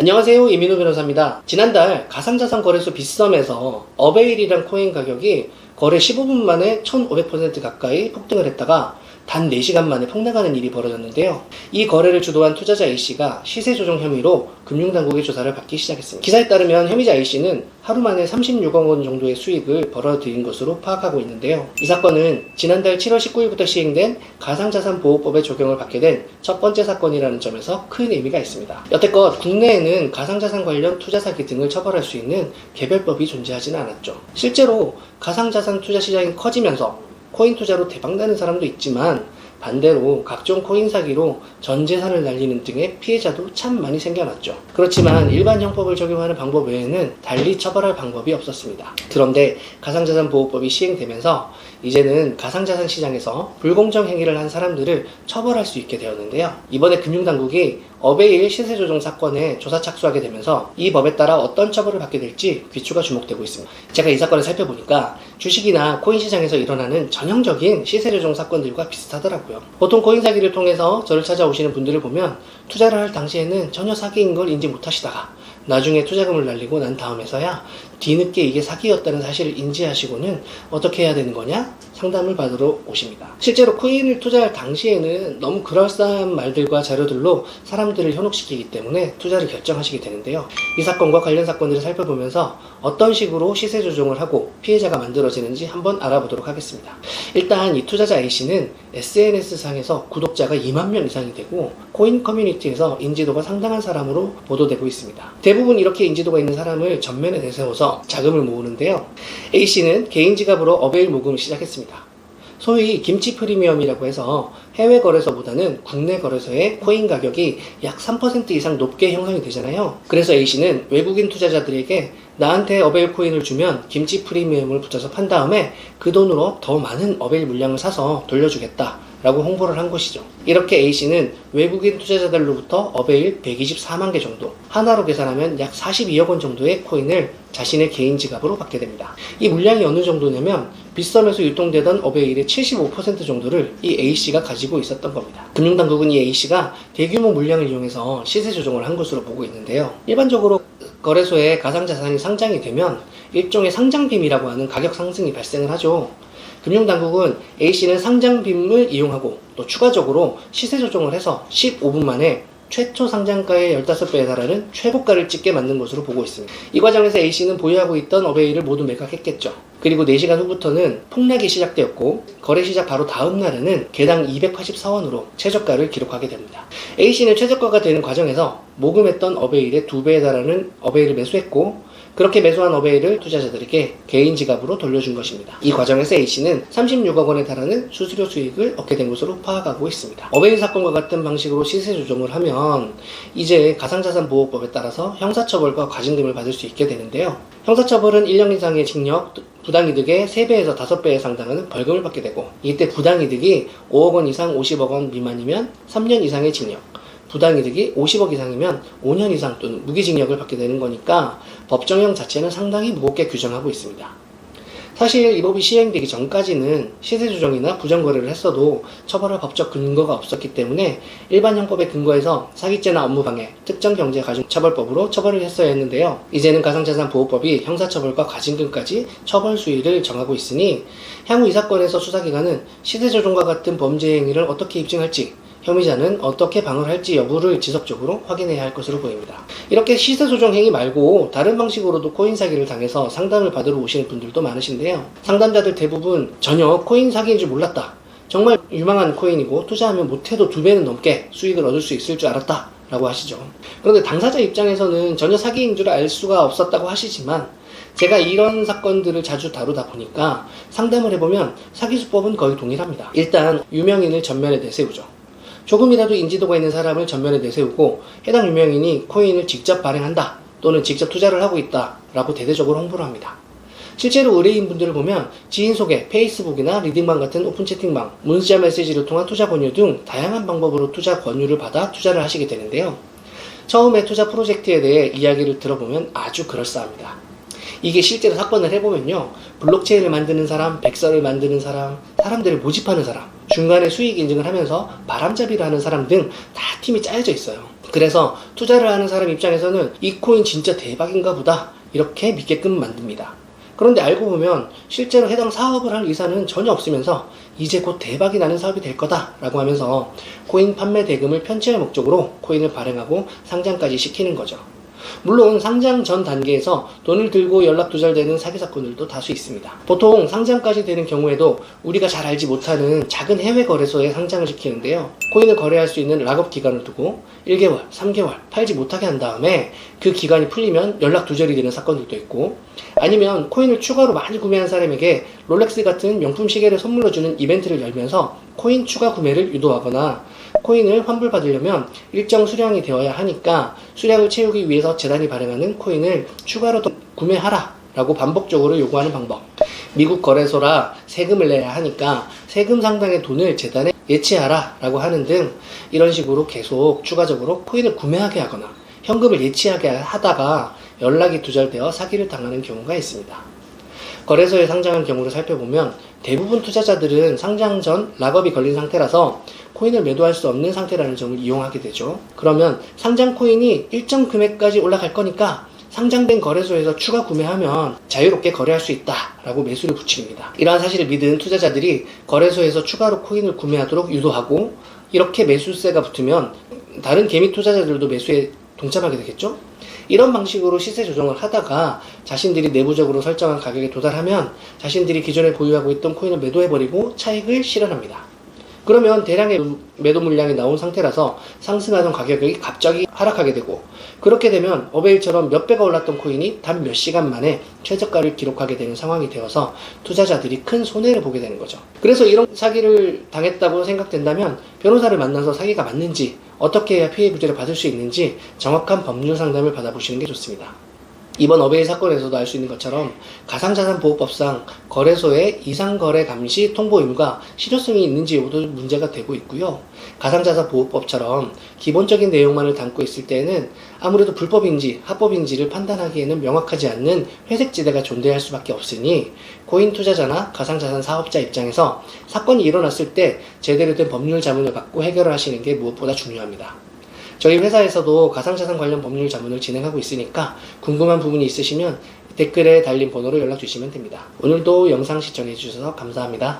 안녕하세요, 이민호 변호사입니다. 지난달 가상자산 거래소 빗썸에서 어베일이란 코인 가격이 거래 15분 만에 1500% 가까이 폭등을 했다가 단 4시간 만에 폭락하는 일이 벌어졌는데요. 이 거래를 주도한 투자자 A씨가 시세 조정 혐의로 금융당국의 조사를 받기 시작했습니다. 기사에 따르면 혐의자 A씨는 하루 만에 36억 원 정도의 수익을 벌어들인 것으로 파악하고 있는데요. 이 사건은 지난달 7월 19일부터 시행된 가상자산보호법의 적용을 받게 된 첫 번째 사건이라는 점에서 큰 의미가 있습니다. 여태껏 국내에는 가상자산 관련 투자 사기 등을 처벌할 수 있는 개별법이 존재하지는 않았죠. 실제로 가상자산 투자 시장이 커지면서 코인 투자로 대박나는 사람도 있지만 반대로 각종 코인 사기로 전 재산을 날리는 등의 피해자도 참 많이 생겨났죠. 그렇지만 일반 형법을 적용하는 방법 외에는 달리 처벌할 방법이 없었습니다. 그런데 가상자산보호법이 시행되면서 이제는 가상자산 시장에서 불공정 행위를 한 사람들을 처벌할 수 있게 되었는데요. 이번에 금융당국이 어베일 시세조정 사건에 조사 착수하게 되면서 이 법에 따라 어떤 처벌을 받게 될지 귀추가 주목되고 있습니다. 제가 이 사건을 살펴보니까 주식이나 코인 시장에서 일어나는 전형적인 시세조정 사건들과 비슷하더라고요. 보통 코인 사기를 통해서 저를 찾아오시는 분들을 보면 투자를 할 당시에는 전혀 사기인 걸 인지 못하시다가 나중에 투자금을 날리고 난 다음에서야 뒤늦게 이게 사기였다는 사실을 인지하시고는 어떻게 해야 되는 거냐? 상담을 받으러 오십니다. 실제로 코인을 투자할 당시에는 너무 그럴싸한 말들과 자료들로 사람들을 현혹시키기 때문에 투자를 결정하시게 되는데요. 이 사건과 관련 사건들을 살펴보면서 어떤 식으로 시세 조정을 하고 피해자가 만들어지는지 한번 알아보도록 하겠습니다. 일단 이 투자자 A씨는 SNS상에서 구독자가 2만 명 이상이 되고 코인 커뮤니티에서 인지도가 상당한 사람으로 보도되고 있습니다. 대부분 이렇게 인지도가 있는 사람을 전면에 내세워서 자금을 모으는데요. A씨는 개인 지갑으로 어베일 모금을 시작했습니다. 소위 김치 프리미엄이라고 해서 해외 거래소보다는 국내 거래소의 코인 가격이 약 3% 이상 높게 형성이 되잖아요. 그래서 A씨는 외국인 투자자들에게 나한테 어베일 코인을 주면 김치 프리미엄을 붙여서 판 다음에 그 돈으로 더 많은 어베일 물량을 사서 돌려주겠다 라고 홍보를 한 것이죠. 이렇게 A씨는 외국인 투자자들로부터 어베일 124만 개 정도, 하나로 계산하면 약 42억 원 정도의 코인을 자신의 개인 지갑으로 받게 됩니다. 이 물량이 어느 정도냐면 빗썸에서 유통되던 어베일의 75% 정도를 이 A씨가 가지고 있었던 겁니다. 금융당국은 이 A씨가 대규모 물량을 이용해서 시세 조정을 한 것으로 보고 있는데요. 일반적으로 거래소에 가상자산이 상장이 되면 일종의 상장빔이라고 하는 가격 상승이 발생을 하죠. 금융당국은 A씨는 상장빔을 이용하고 또 추가적으로 시세 조정을 해서 15분 만에 최초 상장가의 15배에 달하는 최고가를 찍게 만든 것으로 보고 있습니다. 이 과정에서 A씨는 보유하고 있던 어베일을 모두 매각했겠죠. 그리고 4시간 후부터는 폭락이 시작되었고 거래 시작 바로 다음 날에는 개당 284원으로 최저가를 기록하게 됩니다. A씨는 최저가가 되는 과정에서 모금했던 어베일의 2배에 달하는 어베일을 매수했고 그렇게 매수한 어베일을 투자자들에게 개인 지갑으로 돌려준 것입니다. 이 과정에서 A씨는 36억 원에 달하는 수수료 수익을 얻게 된 것으로 파악하고 있습니다. 어베일 사건과 같은 방식으로 시세 조정을 하면 이제 가상자산보호법에 따라서 형사처벌과 과징금을 받을 수 있게 되는데요. 형사처벌은 1년 이상의 징역, 부당이득의 3배에서 5배에 상당하는 벌금을 받게 되고 이때 부당이득이 5억 원 이상 50억 원 미만이면 3년 이상의 징역, 부당이득이 50억 이상이면 5년 이상 또는 무기징역을 받게 되는 거니까 법정형 자체는 상당히 무겁게 규정하고 있습니다. 사실 이 법이 시행되기 전까지는 시세조정이나 부정거래를 했어도 처벌할 법적 근거가 없었기 때문에 일반 형법에 근거해서 사기죄나 업무방해, 특정경제가중처벌법으로 처벌을 했어야 했는데요. 이제는 가상자산보호법이 형사처벌과 과징금까지 처벌 수위를 정하고 있으니 향후 이 사건에서 수사기관은 시세조정과 같은 범죄 행위를 어떻게 입증할지 혐의자는 어떻게 방어할지 여부를 지속적으로 확인해야 할 것으로 보입니다. 이렇게 시세조정 행위 말고 다른 방식으로도 코인 사기를 당해서 상담을 받으러 오시는 분들도 많으신데요. 상담자들 대부분 전혀 코인 사기인 줄 몰랐다. 정말 유망한 코인이고 투자하면 못해도 2배는 넘게 수익을 얻을 수 있을 줄 알았다 라고 하시죠. 그런데 당사자 입장에서는 전혀 사기인 줄 알 수가 없었다고 하시지만 제가 이런 사건들을 자주 다루다 보니까 상담을 해보면 사기수법은 거의 동일합니다. 일단 유명인을 전면에 내세우죠. 조금이라도 인지도가 있는 사람을 전면에 내세우고 해당 유명인이 코인을 직접 발행한다 또는 직접 투자를 하고 있다 라고 대대적으로 홍보를 합니다. 실제로 의뢰인분들을 보면 지인 소개, 페이스북이나 리딩방 같은 오픈 채팅방, 문자 메시지를 통한 투자 권유 등 다양한 방법으로 투자 권유를 받아 투자를 하시게 되는데요. 처음에 투자 프로젝트에 대해 이야기를 들어보면 아주 그럴싸합니다. 이게 실제로 사건을 해보면요, 블록체인을 만드는 사람, 백서를 만드는 사람, 사람들을 모집하는 사람, 중간에 수익 인증을 하면서 바람잡이를 하는 사람 등 다 팀이 짜여져 있어요. 그래서 투자를 하는 사람 입장에서는 이 코인 진짜 대박인가 보다 이렇게 믿게끔 만듭니다. 그런데 알고 보면 실제로 해당 사업을 할 의사는 전혀 없으면서 이제 곧 대박이 나는 사업이 될 거다 라고 하면서 코인 판매 대금을 편취할 목적으로 코인을 발행하고 상장까지 시키는 거죠. 물론 상장 전 단계에서 돈을 들고 연락 두절되는 사기 사건들도 다수 있습니다. 보통 상장까지 되는 경우에도 우리가 잘 알지 못하는 작은 해외 거래소에 상장을 시키는데요. 코인을 거래할 수 있는 락업 기간을 두고 1개월, 3개월 팔지 못하게 한 다음에 그 기간이 풀리면 연락 두절이 되는 사건들도 있고, 아니면 코인을 추가로 많이 구매한 사람에게 롤렉스 같은 명품 시계를 선물로 주는 이벤트를 열면서 코인 추가 구매를 유도하거나, 코인을 환불받으려면 일정 수량이 되어야 하니까 수량을 채우기 위해서 재단이 발행하는 코인을 추가로 더 구매하라 라고 반복적으로 요구하는 방법. 미국 거래소라 세금을 내야 하니까 세금 상당의 돈을 재단에 예치하라 라고 하는 등, 이런 식으로 계속 추가적으로 코인을 구매하게 하거나 현금을 예치하게 하다가 연락이 두절되어 사기를 당하는 경우가 있습니다. 거래소에 상장한 경우를 살펴보면 대부분 투자자들은 상장 전 락업이 걸린 상태라서 코인을 매도할 수 없는 상태라는 점을 이용하게 되죠. 그러면 상장 코인이 일정 금액까지 올라갈 거니까 상장된 거래소에서 추가 구매하면 자유롭게 거래할 수 있다 라고 매수를 부칩니다. 이러한 사실을 믿은 투자자들이 거래소에서 추가로 코인을 구매하도록 유도하고, 이렇게 매수세가 붙으면 다른 개미 투자자들도 매수에 동참하게 되겠죠. 이런 방식으로 시세 조정을 하다가 자신들이 내부적으로 설정한 가격에 도달하면 자신들이 기존에 보유하고 있던 코인을 매도해버리고 차익을 실현합니다. 그러면 대량의 매도 물량이 나온 상태라서 상승하던 가격이 갑자기 하락하게 되고, 그렇게 되면 어베일처럼 몇 배가 올랐던 코인이 단 몇 시간 만에 최저가를 기록하게 되는 상황이 되어서 투자자들이 큰 손해를 보게 되는 거죠. 그래서 이런 사기를 당했다고 생각된다면 변호사를 만나서 사기가 맞는지, 어떻게 해야 피해 구제를 받을 수 있는지 정확한 법률 상담을 받아보시는 게 좋습니다. 이번 어베일 사건에서도 알 수 있는 것처럼 가상자산보호법상 거래소의 이상거래 감시 통보 의무가 실효성이 있는지 여부도 문제가 되고 있고요. 가상자산보호법처럼 기본적인 내용만을 담고 있을 때에는 아무래도 불법인지 합법인지를 판단하기에는 명확하지 않는 회색지대가 존재할 수밖에 없으니, 코인 투자자나 가상자산 사업자 입장에서 사건이 일어났을 때 제대로 된 법률 자문을 받고 해결을 하시는 게 무엇보다 중요합니다. 저희 회사에서도 가상자산 관련 법률 자문을 진행하고 있으니까 궁금한 부분이 있으시면 댓글에 달린 번호로 연락 주시면 됩니다. 오늘도 영상 시청해 주셔서 감사합니다.